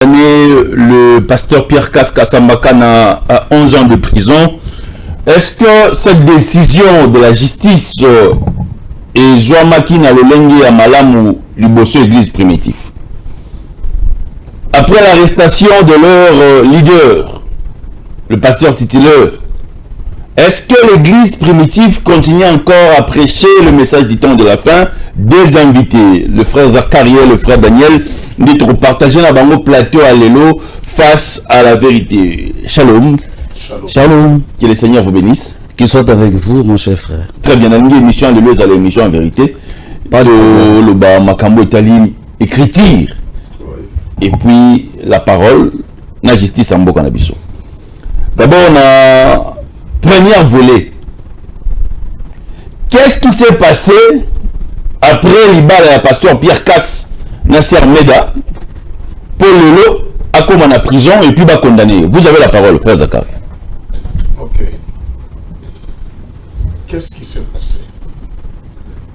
Le pasteur Pierre Kasambakana a 11 ans de prison. Est-ce que cette décision de la justice est Joamaki na Lolenge à Malamu, Liboso Église primitive? Après l'arrestation de leur leader, le pasteur titulaire, est-ce que l'Église primitive continue encore à prêcher le message du temps de la fin des invités? Le frère Zacharie, le frère Daniel, d'être partagé dans le plateau à l'élo face à la vérité. Shalom. Shalom. Shalom. Que le Seigneur vous bénisse. Qu'il soit avec vous, mon cher frère. Très bien. Dans l'émission, à l'émission en vérité. Pas de le bas Makambo Italie, écriture. Et puis la parole, la justice en Bokanabiso. D'abord, on a premier volet. Qu'est-ce qui s'est passé après l'Ibala et la pasteur Pierre Cass Nasser Meda, Paul Lolo, a comme en prison et puis va condamner. Vous avez la parole, frère Zacharie. Ok. Qu'est-ce qui s'est passé?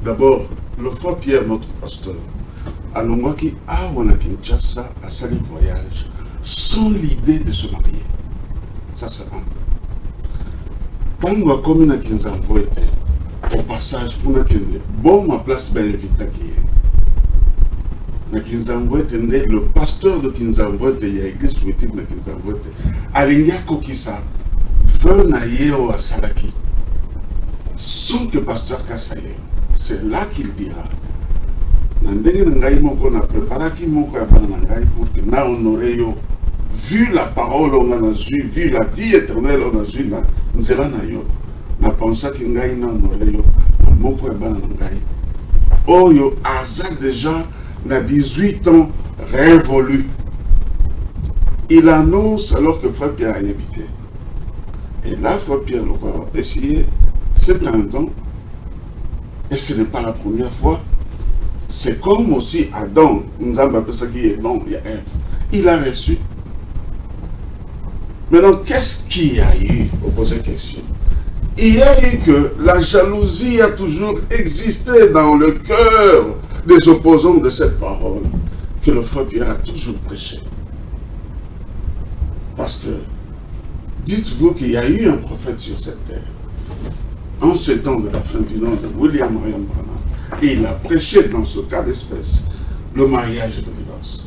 D'abord, le frère Pierre, notre pasteur, à Longwaki, a Kinshasa, a sali voyage sans l'idée de se marier. Ça, c'est un. Quand on a commis à Kinzanvo, au passage, pour nous bon, ma place, ben, invité qui est. Le pasteur de Kinzanvote, il y a l'église primitive de Kinzanvote, Alinga Kokisa, veut naïe au Salaki, sans que pasteur Kassaye. C'est là qu'il dira. On a préparé pour que nous on aurait vu la parole, on a vu la vie éternelle, on a vu la nzela nayo. Na pensé qu'il y a une oh yo hasard déjà na 18 ans révolu. Il annonce alors que frère Pierre a habité. Et là, frère Pierre a essayé, c'est un don. Et ce n'est pas la première fois. C'est comme aussi Adam, nous avons appelé ça qui est bon, il y a Ève. Il a reçu. Maintenant, qu'est-ce qu'il y a eu? Vous posez la question. Il y a eu que la jalousie a toujours existé dans le cœur des opposants de cette parole que le frère Pierre a toujours prêché. Parce que, dites-vous qu'il y a eu un prophète sur cette terre, en ce temps de la fin du nom de William Mariam Branham, et il a prêché dans ce cas d'espèce le mariage de divorce.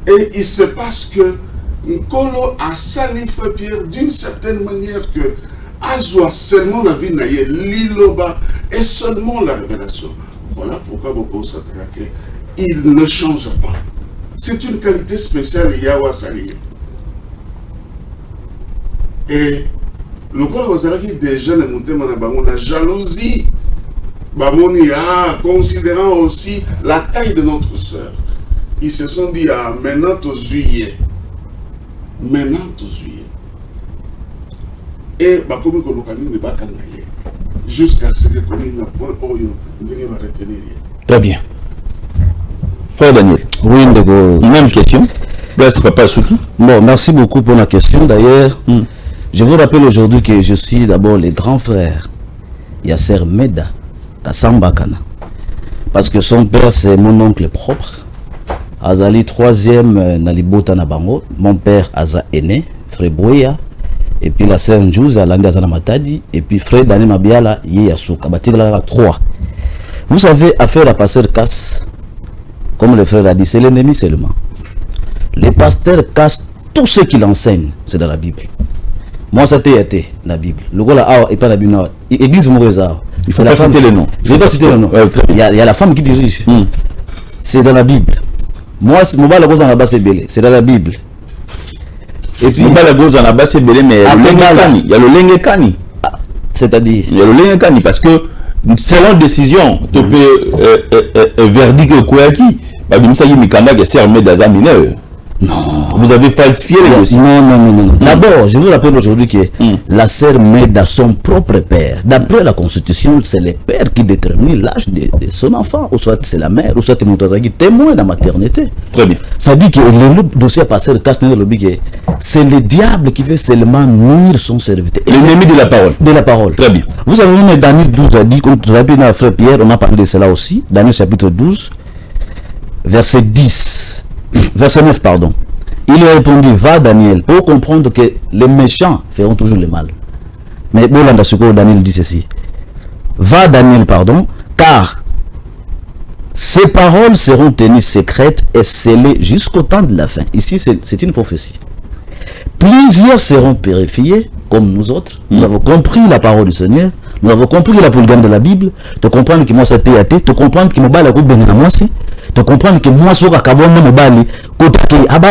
Et il se passe que Nkolo a sali frère Pierre d'une certaine manière que Azoua seulement la vie naïe, l'iloba et seulement la révélation. Voilà pourquoi vous constatez qu'il ne change pas. C'est une qualité spéciale Yahwa Sali. Et le quoi vous avez déjà le monté mon la jalousie. Bamoni considérant aussi la taille de notre sœur. Ils se sont dit maintenant au juillet. Maintenant au juillet. Et comme Kolokani ne va pas jusqu'à ce que Kolokani n'a point ne va retenir. Très bien. Frère Daniel. Oui, même question. Papa Souki. Bon, merci beaucoup pour la question. D'ailleurs, je vous rappelle aujourd'hui que je suis d'abord le grand frère Yasser Meda Kasambakana. Parce que son père, c'est mon oncle propre. Azali troisième Nalibota Nabango. Mon père Aza aîné, frère Bouya. Et puis la sœur Njouza, Alandi Azana Matadi. Et puis frère Daniel Mabiala, Yeyasuka. Batigala 3. Vous savez, affaire à pasteur casse, comme le frère a dit, c'est l'ennemi seulement. Les pasteurs cassent tout ce qu'il enseigne, c'est dans la Bible. Moi, ça a été dans la Bible. Le gars là, et pas la Bible. Église Moureza. Il faut pas citer le nom. Je ne vais pas citer le nom. Il y a la femme qui dirige. C'est dans la Bible. Moi, mon bas la gauche en a bas c'est belé. C'est dans la Bible. Et puis, mon bas la gauche en a bas c'est belé, mais il y a le Lengekani. C'est-à-dire, il y a le Lengekani parce que selon décision, tu peux verdict au Kouaki. Babimsa Yimikanda qui s'est armé dans un mineur. non. Vous avez falsifié les dossiers. Non. D'abord, je vous rappelle aujourd'hui que la sœur Meda, son propre père, d'après la Constitution, c'est le père qui détermine l'âge de son enfant, ou soit c'est la mère, ou soit c'est Moutazagi, témoin de la maternité. Très bien. Ça dit que le dossier passé, c'est le diable qui veut seulement nuire son serviteur. L'ennemi de la parole. De la parole. Très bien. Vous avez vu, Daniel 12 a dit, comme tu as dit frère Pierre, on a parlé de cela aussi, Daniel chapitre 12, verset 10. verset 9, pardon. Il lui a répondu, va Daniel, pour comprendre que les méchants feront toujours le mal. Mais Bolanda Suko, Daniel dit ceci. Va Daniel, pardon, car ces paroles seront tenues secrètes et scellées jusqu'au temps de la fin. Ici, c'est une prophétie. Plusieurs seront purifiés, comme nous autres. Nous avons compris la parole du Seigneur. Nous avons compris la polygame de la Bible. De comprendre que moi, c'est TAT. De comprendre que moi, la coupe de moi, si. De comprendre que moi, je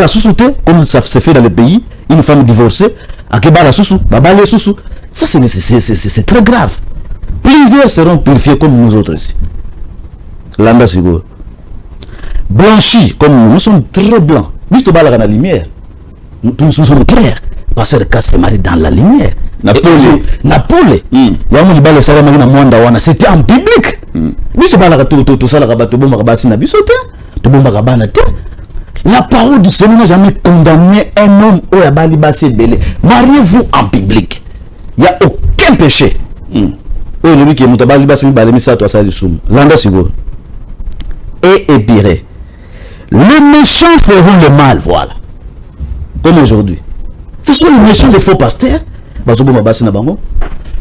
suis comme ça se fait dans le pays, une femme divorcée, ça c'est très grave. Plusieurs seront purifiés comme nous autres ici. Landa Sigo. Blanchis comme nous sommes très blancs. Juste dans la lumière. Nous sommes clairs. Parce que c'est marié dans la lumière. Napole. C'était en public. La parole du Seigneur n'a jamais condamné un homme au Yabali Bassé Belé. Mariez-vous en public. Il n'y a aucun péché. Et épiré. Les méchants feront le mal, voilà. Comme aujourd'hui. Ce sont les méchants, les faux pasteurs,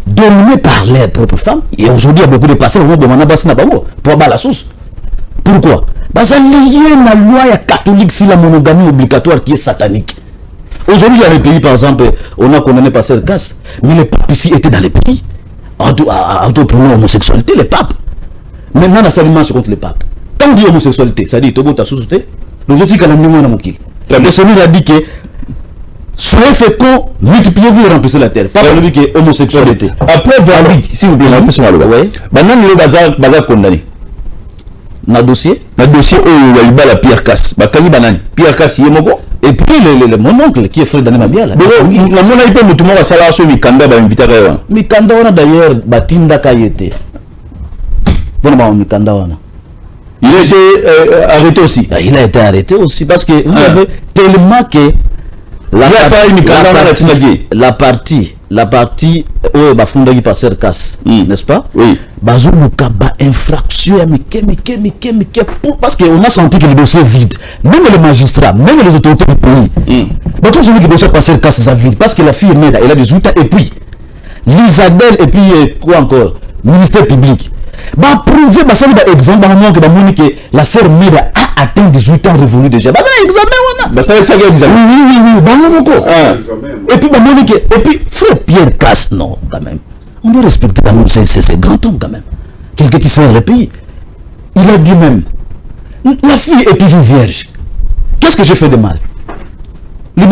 dominés par leurs propres femmes. Et aujourd'hui, il y a beaucoup de pasteurs qui pour avoir la source. Pourquoi? Parce qu'il y a une loi catholique sur la monogamie obligatoire qui est satanique. Aujourd'hui, il y a des pays, par exemple, on a condamné pasteur Casse, mais les papes ici étaient dans les pays à entreprendre l'homosexualité, les papes. Maintenant, la salement contre les papes. Quand on dit homosexualité, ça dit Togo ta sous-souté, le Seigneur a dit que soyez féconds, multipliez-vous et remplissez la terre. Pas pour lui qui est homosexualité. Après, Valérie, si vous plaît, maintenant, il y a bazar condamné. Na dossier où il y a la Pierre Casse. Pierre Casse, il y a et puis mon oncle qui est frère d'Anne Mabiala. La monnaie peut me tomber à salaire sur Mikanda, Mikanda, on a d'ailleurs Batinda Kayete. Bon, Mikanda, on a. Il a été arrêté aussi. Il a été arrêté aussi parce que vous savez tellement que la partie où Bafunda qui passe casse, n'est-ce pas? Oui. Bazoulouka infraction parce qu'on a senti que le dossier est vide. Même les magistrats, même les autorités du pays. Tout celui qui doit passer casse ça vide parce que la fille Meda, elle a 18 ans et puis l'Isabelle et puis quoi encore? Ministère public. Prouver, ça exemple que la sœur Meda a atteint 18 ans révolu déjà. Ça examen ça c'est examen. Oui. Et puis frère Pierre Casse, non quand même. On doit respecter quand même ces grands hommes quand même. Quelqu'un qui sert le pays. Il a dit même, la fille est toujours vierge. Qu'est-ce que j'ai fait de mal? Et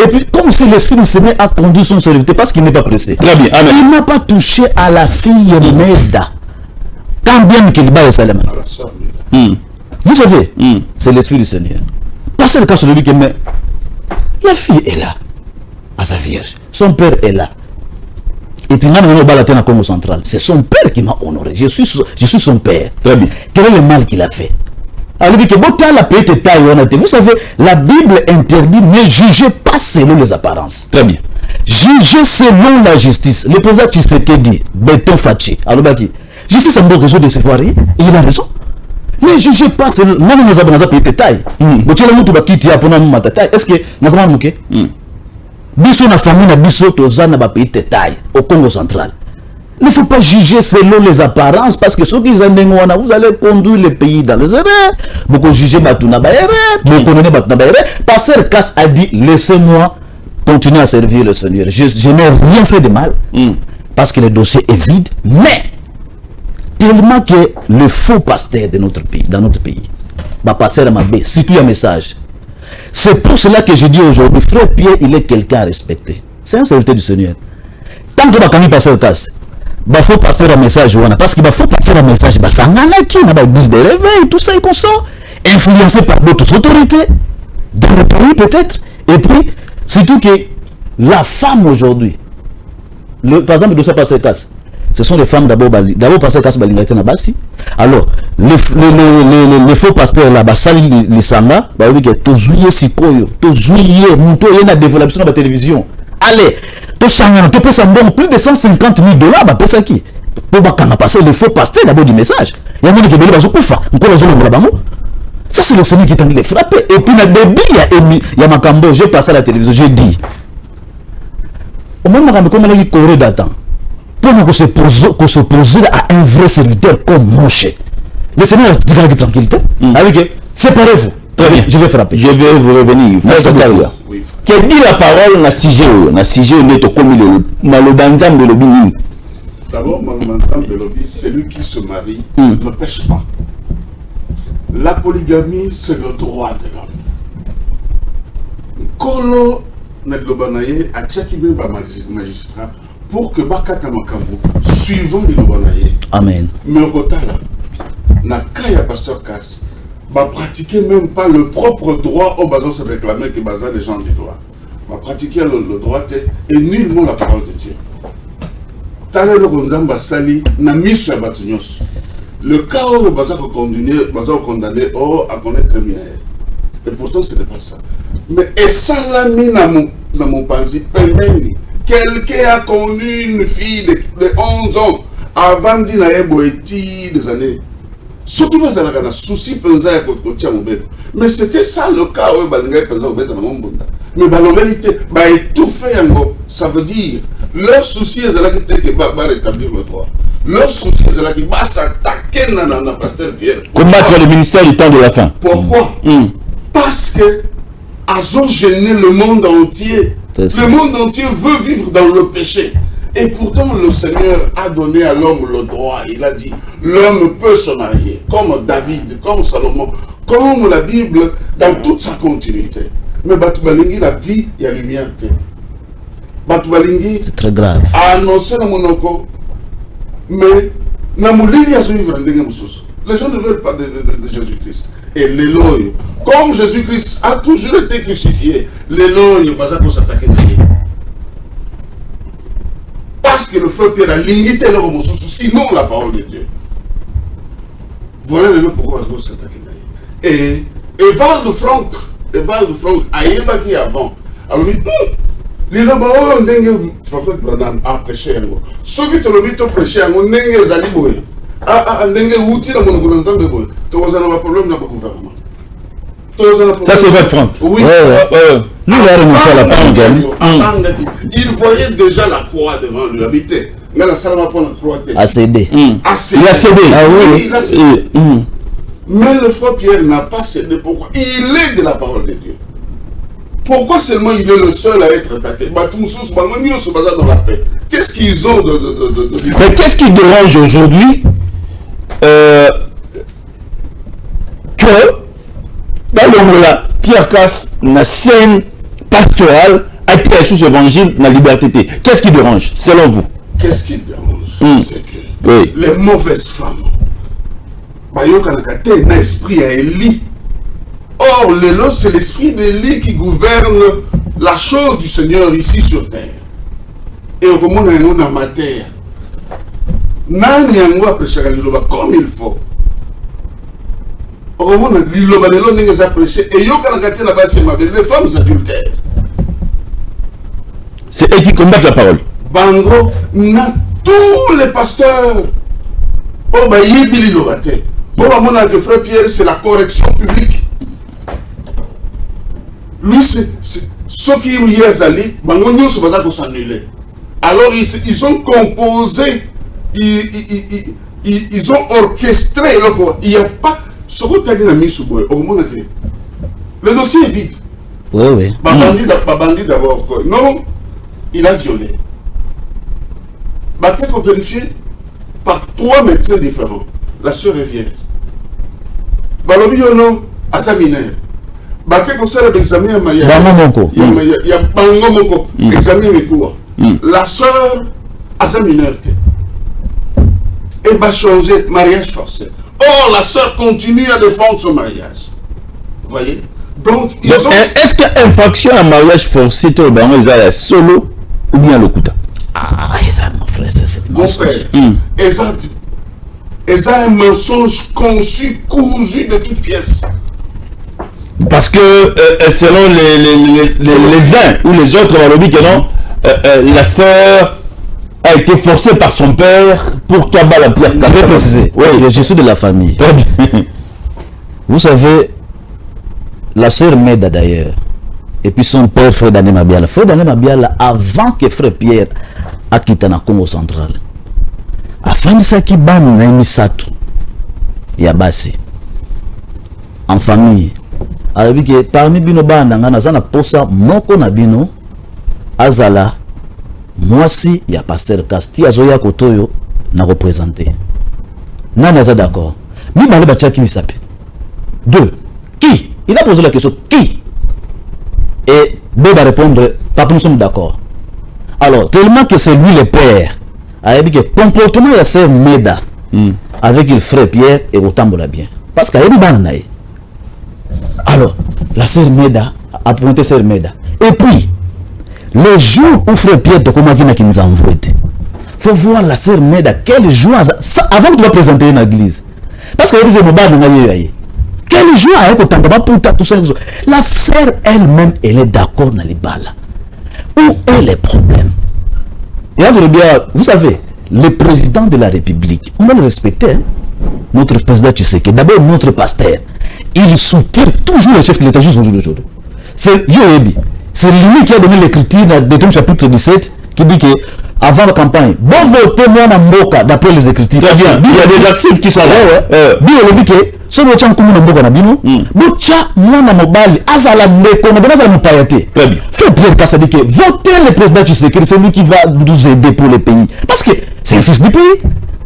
puis, comme si l'Esprit du Seigneur a conduit son serviteur parce qu'il n'est pas pressé. Très bien. Amen. Il n'a pas touché à la fille Meda. Quand bien qu'il bat Salem. Vous savez, c'est l'Esprit du Seigneur. Passez le cas sur lui qui met. La fille est là, à sa vierge. Son père est là. Et puis, on va la Congo central. C'est son père qui m'a honoré. Je suis son père. Très bien. Quel est le mal qu'il a fait? Alors, vous savez, la Bible interdit ne jugez pas selon les apparences. Très bien. Jugez selon la justice. Le président Tshisekedi, Beton Fachi, alors justice c'est un bon réseau de se voir, et il a raison. Ne jugez pas selon. Nous avons payé de taille. Est-ce que nous avons manqué? Biso na famille na biso tozana ba pays de taille au Congo central. Il ne faut pas juger selon les apparences parce que ceux qui ont vous allez conduire le pays dans les erreurs. Beaucoup juger Batuna Baere, beaucoup connaître Batuna Baere. Pasteur Casse a dit laissez-moi continuer à servir le Seigneur. Je n'ai rien fait de mal parce que le dossier est vide, mais tellement que le faux pasteur de notre pays, dans notre pays, va passer à ma baie, surtout un message. C'est pour cela que je dis aujourd'hui, frère Pierre, il est quelqu'un à respecter. C'est un serviteur du Seigneur. Tant que va passer le Casse. Il faut passer un message parce qu'il faut passer un message ça l'église de réveil, tout ça et qu'on sort influencé par d'autres autorités dans le pays peut-être. Et puis surtout que la femme aujourd'hui, par exemple de ça passer casse, ce sont les femmes d'abord passer casse balingate na basi. Alors les faux pasteurs là basali les sanga ba oui que to juillet sikoyo to juillet muto yena développement sur la télévision. Allez, plus de 150 000 $, bah, ça qui pour passer le faux pasteur d'abord du message. Il y a des gens qui ont Ça, c'est le Seigneur qui est en train de frapper. Et puis, dans le début, il y a Makambo, j'ai passé à la télévision, j'ai dit. Au moment où on a eu Corée d'attente, pour s'opposer à un vrai serviteur comme Moshe, le Seigneur a dit avec tranquillité. Avec séparez-vous. Très bien, je vais frapper. Je vais vous revenir. Merci beaucoup. Oui. Qui dit la parole na CGO, n'est au commis le banzam de l'obini. D'abord, Manzam de Lobi, celui qui se marie ne pêche pas. La polygamie, c'est le droit de l'homme. Kolo Nadlobanaye a tchaki même magistrat pour que Bakata Makambo, suivant les Lobanaye, Amen. mais au Kotala, na Kaya Pasteur Kass, va pratiquer même pas le propre droit au bazar se réclamer que bazar les gens du droit. Va pratiquer le droit et nullement la parole de Dieu. Tale le Gonzamba Sali na misu ya batunyos. Le cas où le bazar condamné à connaître criminel. Et pourtant ce n'est pas ça. Mais et ça l'a mis dans mon pensée. Quelqu'un a connu une fille de 11 ans avant d'y aller des années. Surtout dans un souci pensa à mais c'était ça le cas où Balingay pensa au dans mon bunda. Mais la vérité, étouffer un mot, ça veut dire leur souci est là qui va rétablir le droit. Leur souci est là qui va s'attaquer dans le pasteur Pierre. Combattre le ministère du temps de la fin. Pourquoi? Parce que ils ont gêné le monde entier. Le monde entier veut vivre dans le péché. Et pourtant, le Seigneur a donné à l'homme le droit. Il a dit, l'homme peut se marier, comme David, comme Salomon, comme la Bible, dans toute sa continuité. Mais Batoubalingi, la vie, il y a lumière. Batoubalingi, c'est très grave. A annoncé dans mon encore, mais dans mon livre, il y a ce livre. Les gens ne veulent pas de Jésus-Christ. Et l'éloge, comme Jésus-Christ a toujours été crucifié, l'éloge n'est pas ça pour s'attaquer à lui. Parce que le frère Pierre a limité leur émotion, sinon la parole de Dieu. Voilà le pourquoi je s'attaquer à lui. Et Val de Franck, a évacué avant. Alors il dit, les lobos ont dengue, a prêché un mot. Ceux qui te l'ont prêché un mot, n'engue zaliboé. Dengue outil dans mon gouvernement de boy. Tu as un problème dans le gouvernement. Ça c'est vrai, Franck. Oui. Lui, il a renoncé à la parole. Il voyait déjà la croix devant lui habiter. Mais la salle va prendre la croix. A cédé. Il a cédé. Ah oui, il a cédé. Mais le frère Pierre n'a pas cédé. Pourquoi? Il est de la parole de Dieu. Pourquoi seulement il est le seul à être attaqué? Dans la paix. Qu'est-ce qu'ils ont de... Mais qu'est-ce qui dérange aujourd'hui que dans le monde là, Pierre Kass, la scène pastorale, a été sous évangile, la liberté. Qu'est-ce qui dérange, selon vous? Qu'est-ce qui dérange? C'est que les mauvaises femmes, il y a un esprit à Élie. Or, c'est l'esprit d'Élie qui gouverne la chose du Seigneur ici sur terre. Et au moment où on est dans ma terre, comme il faut. Au moment où on a prêché, et les femmes adultères. C'est eux qui combattent la parole. Bango, tous les pasteurs. Oh, bah, il y frère Pierre, c'est la correction publique. Lui, c'est ce qui est allé, Bango, nous, c'est pas ça qu'on s'annule. Alors, ils ont composé, ils ont orchestré, il n'y a pas. Ce que tu as dit dans Missouboy, au moment où le dossier est vide. Oui. Babandi d'abord. Non, il a violé. Baké qu'on vérifie par 3 médecins différents. La sœur est vierge. Balobi yono, à sa mineure. Baké qu'on sert l'examen à Maya. Il y a Bango Moko, examen Mikoua. La sœur, à sa mineure. Et va changer, mariage forcé. Or, la sœur continue à défendre son mariage. Vous voyez? Donc, est-ce qu'il y a infraction à mariage forcé, ils ont solo ou bien le coup? Ah, ça, mon frère, c'est mon frère. Ils ont un mensonge conçu, cousu de toutes pièces. Parce que selon les uns ou les autres, la sœur a été forcée par son père pour qu'elle bat la pierre. Je vais préciser. Oui, je suis de la famille. Très bien. Vous savez, la sœur Meda d'ailleurs, et puis son père Frère Daniel Mabiala. Frère Daniel Mabiala, avant que Frère Pierre a quitté le Congo central, afin de ça qui ban Naimi Satou, Yabasi, en famille, avec que parmi bino bana ngana zana posa moko na bino azala mwasi ya pasteur Casti azoya kotoyo na représenter. Nani aza d'accord? Mi bale bachaki misape. Deux. Qui? Il a posé la question qui? Et B va répondre papa nous sommes d'accord. Alors tellement que c'est lui le père. A dit que comportement de la sœur Meda avec le frère Pierre et autant la bien. Parce qu'il y a des bananaï. Alors, la sœur Meda a pointé sœur Meda. Et puis, le jour où frère Pierre de Komakina qui nous a envoyé, il faut voir la sœur Meda, quel jour, ça, avant que tu vas présenter une église. Parce que quel jour tout ça. La sœur elle-même, elle est d'accord dans les balles. Où est le problème? Et vous savez, le président de la République, on va le respecter, hein? Notre président Tshisekedi, d'abord notre pasteur, il soutient toujours le chef de l'État jusqu'au jour d'aujourd'hui. C'est lui qui a donné l'écriture dans le chapitre 17 qui dit que avant la campagne, bon votez moi na mboka d'après les écritures. Très bien, il y a des actifs qui sont là. Bien le que ce que tu as comme na mboka na bino, bocha moi na mobali azala ndeko na bonazala mupayate. Très bien. Frère Pierre Kassa dit que votez le président Tshisekedi, c'est lui qui va nous aider pour le pays. Parce que c'est le fils du pays.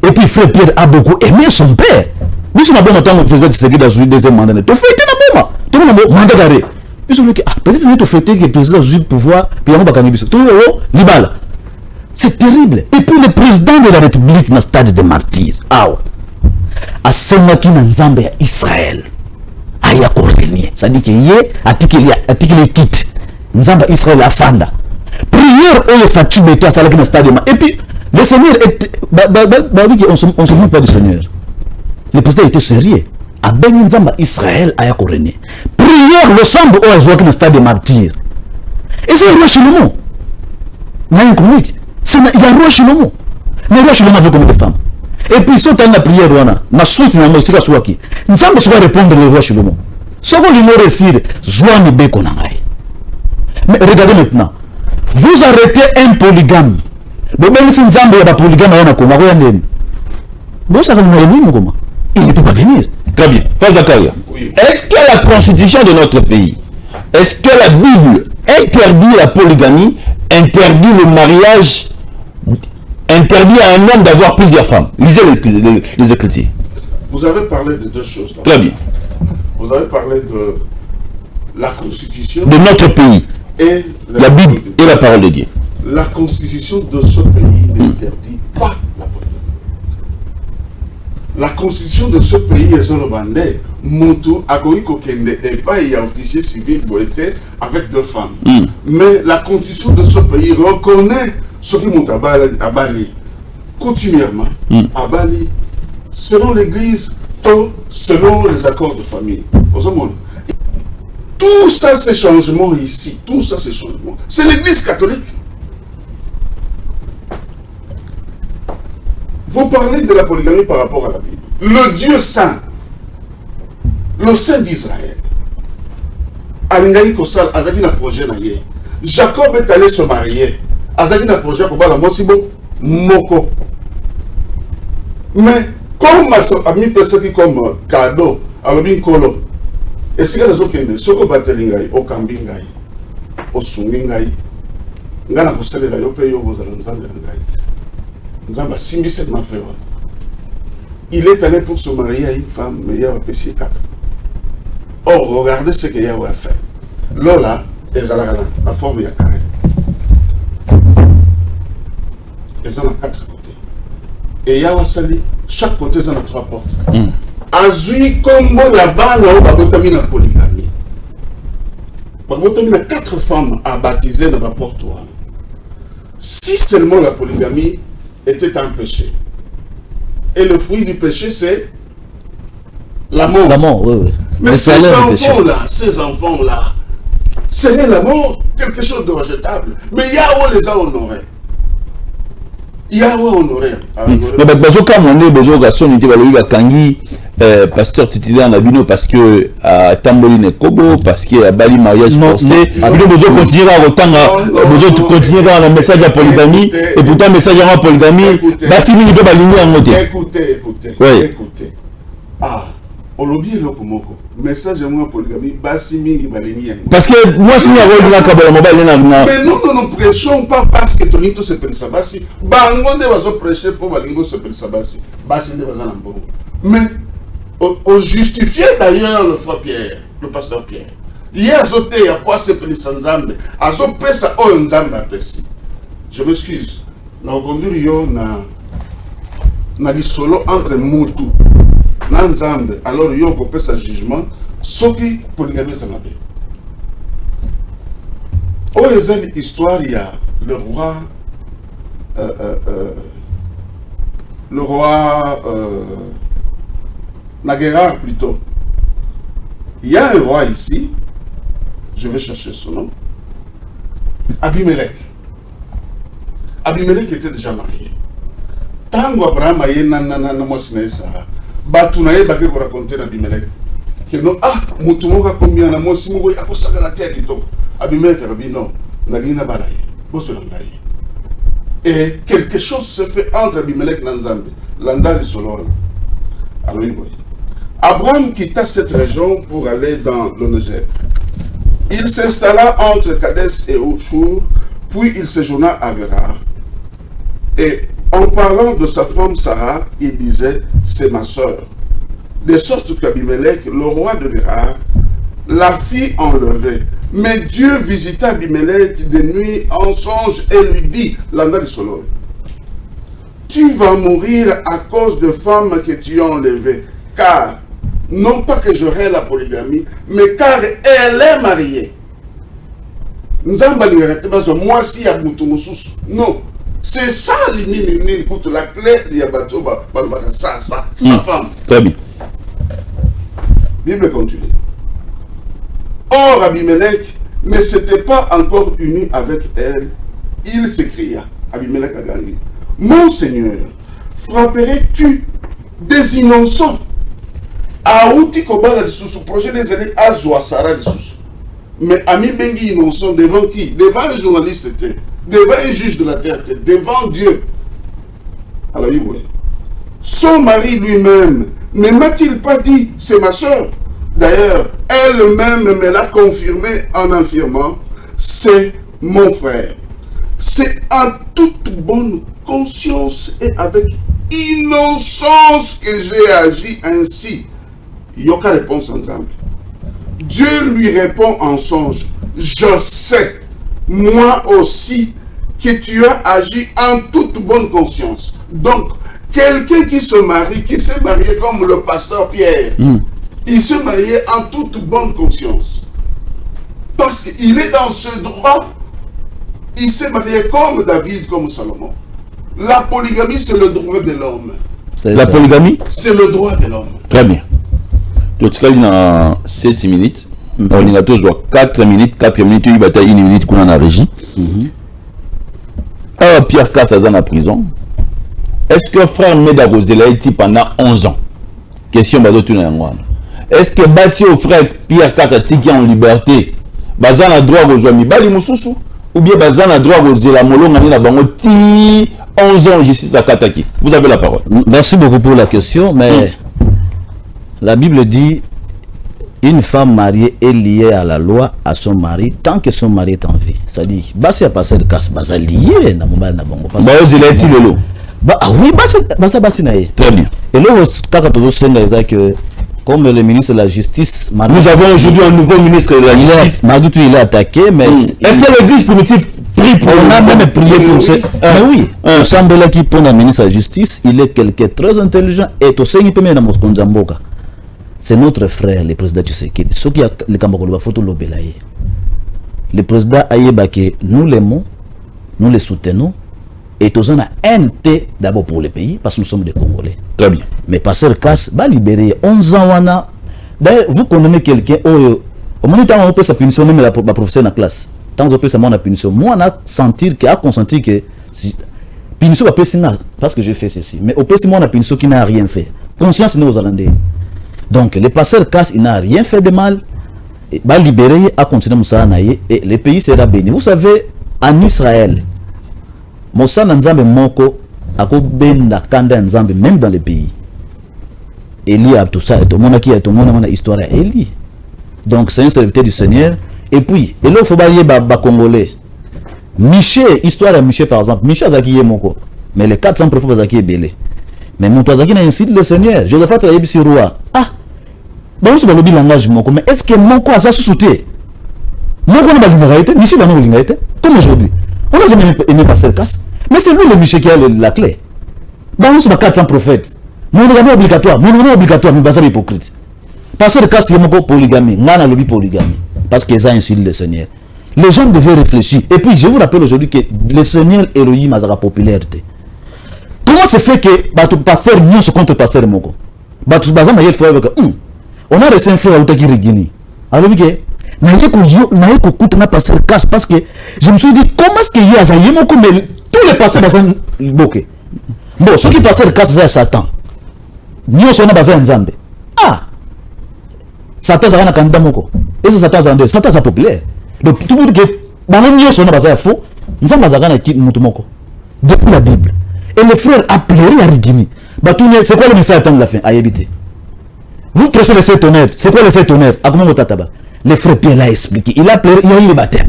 Et puis frère Pierre a beaucoup aimé son père. Nous sommes bon temps le président Tshisekedi a joué deuxième mandat. Tu fais une bombe. Tu as un mandat d'arrêt. Ils ont dit que peut-être que tu fais que le président a joué le pouvoir puis on va gagner biso. Tu libal. C'est terrible. Et puis le président de la République dans le stade de martyrs. Ah. A semaki na nzambe ya Israël. Aya korenye. Ça dit que yé article quitte. Nzamba Israël afanda. Prière au Fatima toi ça là dans le stade de martyrs. Et puis le Seigneur est on se moque pas du Seigneur. Le président était sérieux. A béni nzamba Israël aya korenye. Prière le sambo au azoaki dans le stade de martyrs. Et c'est le roi Shlomo. Il y a une comique. Il y a un roi Shlomo. Mais le roi Shlomo avait combien de femmes? Et puis, si on a la prière, na suite, na moïse, qui nous sommes besoin de répondre le roi Shlomo. Ce qu'on lui réussir, Zouani Beko Nangai. Mais regardez maintenant. Vous arrêtez un polygame. Mais même si nous avons un polygame, il ne peut pas venir. Très bien. Oui. Est-ce que la constitution de notre pays, est-ce que la Bible interdit la polygamie, interdit le mariage, interdit à un homme d'avoir plusieurs femmes? Lisez les Écritures. Vous avez parlé de deux choses. Là. Très bien. Vous avez parlé de la constitution de notre pays et la Bible et la parole de Dieu. La constitution de ce pays n'interdit pas la polygamie. La constitution de ce pays est un bandé. Moutou Agoïko Kende et pas il y a officier civil avec deux femmes. Mais la constitution de ce pays reconnaît ce qui monte à Bali coutumièrement à Bali selon l'église, selon les accords de famille. Tout ça, ces changements ici, tout ça, ces changements, c'est l'église catholique. Vous parlez de la polygamie par rapport à la Bible. Le Dieu saint, le Saint d'Israël, Alingaï Kosal, Azaki na projet na ye. Jacob est allé se marier. Azaki na projet pour la Mosibo, Moko. Mais comme ma ami qui comme cadeau, Arabin Kolo, et si les autres qui sont batelingai, au Kambingai, au Sungingai, Ngana Kosale la Yope Yogo Zanzanga. Nzamba Simbi cette ma fait. Il est allé pour se marier à une femme, mais il y a un PC 4. Or, regardez ce qu'il y a à faire. Lola, la forme est carré. Ils ont 4 côtés. Et il y a Sali, chaque côté, ils ont 3 portes. Azui, comme la balle, on va botaminer la polygamie. On va botaminer 4 femmes à baptiser dans la porte. Si seulement la polygamie était un péché. Et le fruit du péché, c'est la mort. La mort, oui. Mais ces enfants-là, serait la mort quelque chose de rejetable. Mais Yahweh les a honorés. Yahweh honoré. Mais bazoka moné bezo garçon n'était pas le kangi pasteur titulaire Nabino parce que à Tamboline Kobo, parce que à Bali mariage forcé, vous devez continuer à retendre, continuer dans le message à polygamie, et pourtant message à polygamie, Bassimi il peut baligner en mode. Écoutez. Ah, on l'a bien le Komoko. Message à moi polygamie, Bassimi il baligner. Parce que moi si on a Kabbalah mobile mais nous ne prêchons pas parce que Tonito se pèle Sabassi. Bango ne va se prêcher pour Balingo se pèle Sabassi. Bassi ne va pas en mais on justifiait d'ailleurs le frère Pierre, le pasteur Pierre. Il y a azoté, il y a quoi c'est pèle Sanzambe. Azopé ça, oh Nzambe apprécie. Je m'excuse. Nous conduisons na solo entre Moutou. Nzambe. Alors il y a un sa jugement. Ce qui polygamie ça n'a pas. Oh, il y a une histoire, il y a le roi Naguérard plutôt. Il y a un roi ici, je vais chercher son nom, Abimelech. Abimelech était déjà marié. Tango Abraham a eu un Sarah. Batunaye baké pour raconter Abimelech. Que non, ah, Moutumoka combien na Mosimo, à quoi ça la terre qui tombe. Abimelech a dit non, Nalina Balaye, Bossolangaye. Et quelque chose se fait entre Abimelech et Nzambe, l'Anda de Solon. Alors, Abraham quitta cette région pour aller dans le Negev. Il s'installa entre Kadès et Oshur, puis il séjourna à Gerar. Et en parlant de sa femme Sarah, il disait, c'est ma sœur. De sorte qu'Abimelech, le roi de Gerar, la fit enlever. Mais Dieu visita Abimelech de nuit en songe et lui dit, l'Anda de Solon, tu vas mourir à cause de femmes que tu as enlevées, car, non pas que j'aurai la polygamie, mais car elle est mariée. Moi si non, c'est ça écoute la clé de Yabato, sa femme. Très bien. Bible continue. Or, Abimelech ne s'était pas encore uni avec elle. Il s'écria, Abimelech a gagné. Mon Seigneur, frapperais-tu des innocents? Aouti Kobala de sous projet des années à Zoasara de sous. Mais Ami Bengi innocent devant qui? Devant les journalistes, devant un juge de la terre, devant Dieu. Alors, oui. Son mari lui-même ne m'a-t-il pas dit, c'est ma soeur? D'ailleurs, elle-même me l'a confirmé en affirmant, c'est mon frère. C'est en toute bonne conscience et avec innocence que j'ai agi ainsi. Yoka réponse ensemble. Dieu lui répond en songe, je sais, moi aussi, que tu as agi en toute bonne conscience. Donc, quelqu'un qui se marie, qui s'est marié comme le pasteur Pierre, il s'est marié en toute bonne conscience. Parce qu'il est dans ce droit, il s'est marié comme David, comme Salomon. La polygamie, c'est le droit de l'homme. La polygamie? C'est le droit de l'homme. Très bien. Tu as dit 7 minutes. On a toujours 4 minutes, 4 minutes, il va y avoir 1 minute qu'on a en régie. Alors, Pierre Casse est en prison. Est-ce que frère Meda Rosela été pendant 11 ans? Question est-ce que Bassi au frère Pierre Casse a été en liberté? Bazan a droit aux amis Bali Moussou? Ou bien Bazan a droit aux Elamolo Manina Bango 11 ans justice à Kataki? Vous avez la parole. Merci beaucoup pour la question, mais la Bible dit une femme mariée est liée à la loi à son mari tant que son mari est en vie. C'est-à-dire, Bassi a passé le casse, Basa lié na mobile na bango. Ah oui, Bassi naé. Très bien. Et là, que comme le ministre de la Justice, nous avons aujourd'hui un nouveau ministre de la Justice. Malgré tout, il est attaqué, mais est-ce que l'église primitive prie pour on a même prié pour ce. Mais oui, il semble qu'il pour le ministre de la Justice, il est quelqu'un de très intelligent et tout ça, il peut même dans c'est notre frère, le président Tshisekedi. Ce qui a le Cameroun, le président Ayebake, nous l'aimons, nous le soutenons, et tous on a un thé d'abord pour le pays, parce que nous sommes des Congolais. Très bien. Mais Pasteur Casse va libérer 11 ans. D'ailleurs, vous condamnez quelqu'un, au moment où on peut sa punition, même la professeur dans la classe, tant qu'on peut sa punition, moi on a senti qu'il a consenti que punition va passer parce que j'ai fait ceci. Mais au plus, moi on a punition qui n'a rien fait. Conscience n'est aux Hollandais. Donc, le pasteur Casse, il n'a rien fait de mal. Il va libérer, à continuer Moussa Naye, et le pays sera béni. Vous savez, en Israël, Moussa Nzambe Moko, a benda kanda Nzambe, même dans le pays. Élie a tout ça, et tout le monde qui a tout le monde a histoire à Élie. Donc, c'est un serviteur du Seigneur. Et puis, et là, il faut balayer les Congolais. Michel, histoire de Michel par exemple, Michel Zaki est Moko, mais les 400 prophètes Zaki est belé. Mais mon Zaki n'a incite le Seigneur. Josephat a dit roi. Ah, bon, c'est pas le langage Moko, mais est-ce que Moko a ça sous-souté? Moko n'a pas l'ingénieur, Michel n'a pas l'ingénieur. Comme aujourd'hui, on n'a jamais aimé passer le casse. Mais c'est lui le Michel qui a la clé. Bon, c'est pas 400 prophètes. Monogamie obligatoire, mais bazar hypocrite. Passer le casse, c'est Moko polygamie. N'a le polygamie. Parce que ça incite le Seigneur. Les gens devaient réfléchir. Et puis, je vous rappelle aujourd'hui que le Seigneur Elohim a la popularité. Comment se fait que le pasteur n'y se contre pasteur Moko? On a reçu un frère qui Rigini. Alors, parce que je me suis dit, comment est-ce qu'il y a Moko, mais tous les pasteurs sont bloqués. Bon, ceux qui passent le cas, c'est Satan. Nous sommes basés en Zambie. Ah! Satan, c'est un candidat Moko. Et c'est Satan, c'est populaire. Donc, tout le monde qui est faux, nous sommes depuis la Bible. Et le frère a pleuré à Rigini. C'est quoi le message de la fin? À éviter. Vous prêchez le Saint Tonnerre. C'est quoi le Saint Tonnerre? Le frère Pierre l'a expliqué. Il a pleuré, il a eu le baptême.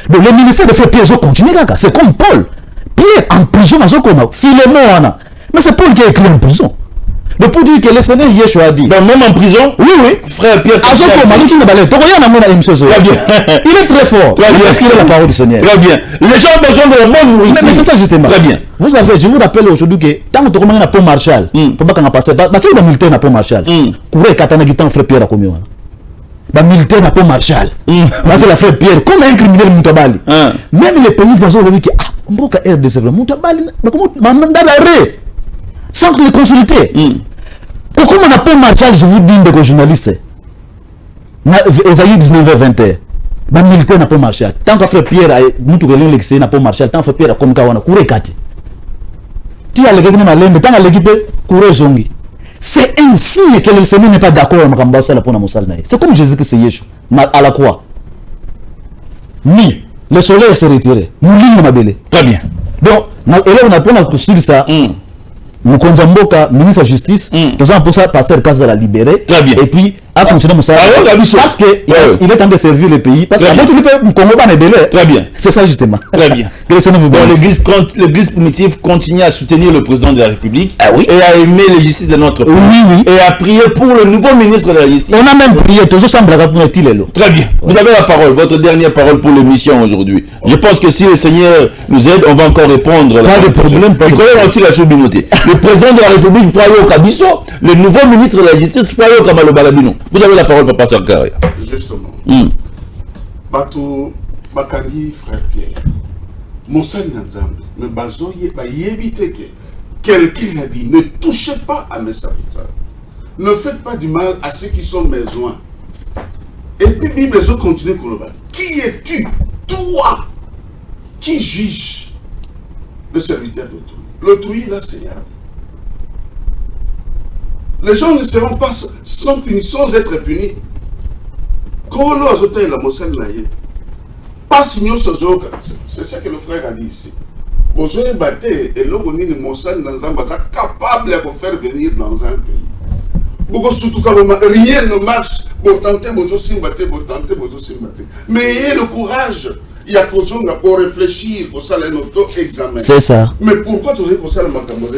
Donc, le ministère de frère Pierre, ils ont continué. C'est comme Paul. Pierre en prison, Philémon. Mais c'est Paul qui a écrit en prison. Donc pour dire que le Seigneur Yeshua a dit. Donc même en prison. Oui, oui. Frère Pierre. Il est très fort. Parce qu'il a la parole du Seigneur. Très bien. Les gens ont besoin de la bonne nourriture. Mais c'est ça justement. Très bien. Vous savez, je vous rappelle aujourd'hui que tant que tu commences à Pont Marshall, pour pas qu'on a passé, tu es militaire à Pont Marshall. Courez katana qui frère Pierre à combien? Le militaire n'a pas Marshall. Là, c'est la frère Pierre. Comme un criminel Moutabali. Même les pays voisins ont dit que on peut faire des œuvres. Moutabali, sans les consulter. Pourquoi on n'a pas Marshall, je vous dis, des journalistes. Esaïe 19-21. Le militaire n'a pas Marshall. Tant que frère Pierre n'a pas Marshall, tant que frère Pierre a comme Kawana, courez Kati. Tu as l'équipe de tant que l'équipe courez Zongi. C'est ainsi que le Seigneur n'est pas d'accord avec Makambasa pour Namousal. C'est comme Jésus qui s'est Yeshua à la croix. Ni le soleil s'est retiré. Nous lisons ma belle. Très bien. Donc, on a pour la sur ça. Nous Konzamboka, ministre de la Justice, nous avons pour ça passer le cas de la libérer. Très bien. Et puis, à continuer Moussa. Parce qu'il est temps de servir le pays. Parce que le Congo va me Très bien. C'est ça justement. Très bien. Bon, l'église primitive continue à soutenir le président de la République et à aimer la justice de notre pays. Oui. Et à prier pour le nouveau ministre de la Justice. On a même prié, toujours semble pour Tilelo. Très bien. Vous avez la parole, votre dernière parole pour l'émission aujourd'hui. Je pense que si le Seigneur nous aide, on va encore répondre. Pas de problème. Le président de la République, Froyo Kabiso, le nouveau ministre de la Justice, Froyo Kamalo Balabino. Vous avez la parole, Papa Sankara. Justement. Bato Bakandi, frère Pierre. Moussa Nzambe, mais Bazoye, éviter que quelqu'un a dit ne touchez pas à mes serviteurs. Ne faites pas du mal à ceux qui sont mes joints. Et puis, Bible continue pour le bas. Qui es-tu, toi, qui juge le serviteur d'autrui? L'autrui, là, c'est Yahweh. Les gens ne seront pas sans être punis. Kolo azote la Moussa Naye. Pas signon sozoka. C'est ça que le frère a dit ici. Bozoé Baté et l'ogoni de Moussa Nzamba sont capables de faire venir dans un pays. Beaucoup surtout quand rien ne marche. Bon tenter, bozo simbaté, bon tenter, bozo simbaté. Mais ayez le courage. Il y a pour réfléchir, pour ça les auto-examens. C'est ça. Mais pourquoi tu as ça le Makamode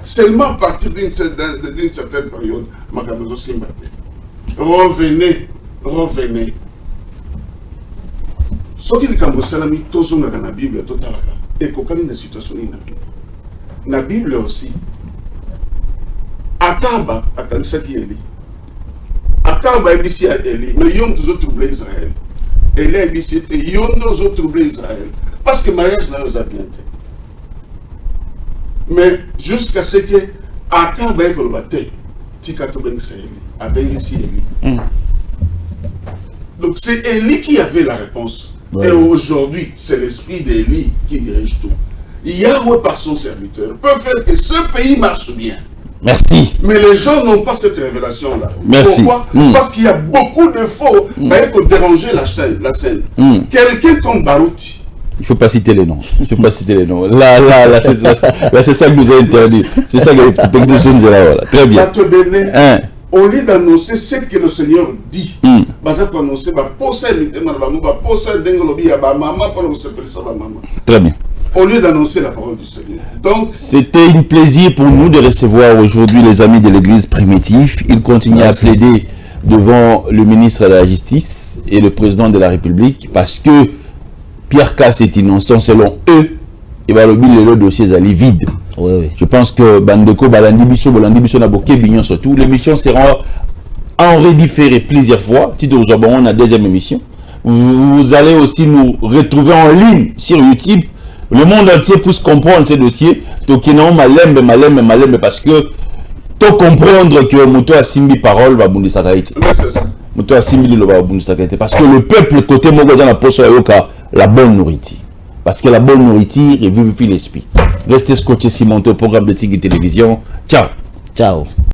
seulement à partir d'une certaine période, Makamode Simbaté. Revenez. Ce qui est comme salami, tous dans la Bible, totalement. Et quand il y a une situation dans la Bible aussi, Akaba, Akansa qui est Eli. Akaba est ici à Eli, mais ils ont toujours troublé Israël. Et là, ils ont toujours troublé Israël. Parce que le mariage n'a pas bien été. Mais jusqu'à ce que Akaba est le bâtiment, Tikato Ben Israël, a bien ici Eli. Donc c'est Élie qui avait la réponse. Ouais. Et aujourd'hui, c'est l'esprit d'Élie qui dirige tout. Yahweh par son serviteur peut faire que ce pays marche bien. Merci. Mais les gens n'ont pas cette révélation-là. Merci. Pourquoi? Parce qu'il y a beaucoup de faux pour déranger la scène. Quelqu'un comme Barouti. Il ne faut pas citer les noms. Il faut pas citer les noms. Là, c'est ça que nous a interdit. C'est ça que les là. Très bien. Au lieu d'annoncer ce que le Seigneur dit, très bien. Au lieu d'annoncer la parole du Seigneur. Donc, c'était un plaisir pour nous de recevoir aujourd'hui les amis de l'église primitive. Ils continuent à plaider devant le ministre de la Justice et le président de la République parce que Pierre Casse est innocent selon eux. Et le dossier est vide. Oui, oui. Je pense que Bandeko, Balandi Bisso, Naboké, Bignon surtout, l'émission sera en redifféré plusieurs fois. On a deuxième émission. Vous allez aussi nous retrouver en ligne sur YouTube. Le monde entier puisse comprendre ces dossiers. Donc, non, malembe, parce que tu comprendre que Moto a simbi parole, va bundi sakaïti. Moto a simbi le va bundi sakaïti. Parce que le peuple, côté Mogoza, n'a pas la bonne nourriture. Parce que la bonne nourriture vivifie l'esprit. Restez scotché si montez au programme de Tigui Télévision. Ciao. Ciao.